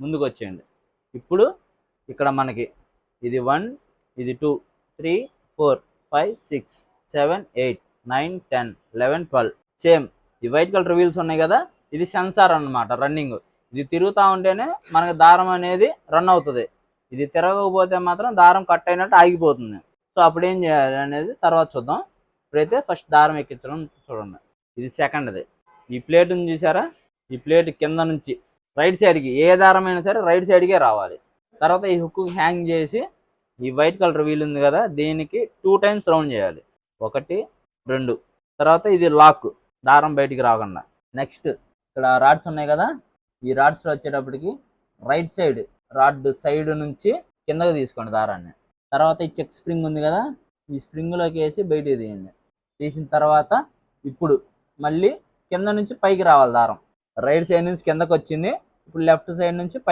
ముందుకు వచ్చేయండి. ఇప్పుడు ఇక్కడ మనకి ఇది 1, ఇది 2, 3, 4, 5, 6, 7, 8, 9, 10, 11, 12 సేమ్. ఈ వైట్ కలర్ వీల్స్ ఉన్నాయి కదా, ఇది సెన్సార్ అన్నమాట. రన్నింగ్ ఇది తిరుగుతూ ఉంటేనే మనకి దారం అనేది రన్ అవుతుంది. ఇది తిరగకపోతే మాత్రం దారం కట్ అయినట్టు ఆగిపోతుంది. సో అప్పుడు ఏం చేయాలి అనేది తర్వాత చూద్దాం. ఇప్పుడైతే ఫస్ట్ దారం ఎక్కించడం చూడండి. ఇది సెకండ్ది. ఈ ప్లేట్ ఉంది చూసారా, ఈ ప్లేట్ కింద నుంచి రైట్ సైడ్కి ఏ దారం అయినా సరే రైట్ సైడ్కే రావాలి. తర్వాత ఈ హుక్ హ్యాంగ్ చేసి ఈ వైట్ కలర్ వీల్ ఉంది కదా, దీనికి 2 టైమ్స్ రౌండ్ చేయాలి. 1, 2. తర్వాత ఇది లాక్, దారం బయటికి రాకుండా. నెక్స్ట్ ఇక్కడ రాడ్స్ ఉన్నాయి కదా, ఈ రాడ్స్లో వచ్చేటప్పటికి రైట్ సైడ్ రాడ్ సైడ్ నుంచి కిందకి తీసుకోండి దారాన్ని. తర్వాత ఈ చెక్ స్ప్రింగ్ ఉంది కదా, ఈ స్ప్రింగ్లోకి వేసి బయటికి తీయండి. తీసిన తర్వాత ఇప్పుడు మళ్ళీ కింద నుంచి పైకి రావాలి దారం. రైట్ సైడ్ నుంచి కిందకి వచ్చింది, ఇప్పుడు లెఫ్ట్ సైడ్ నుంచి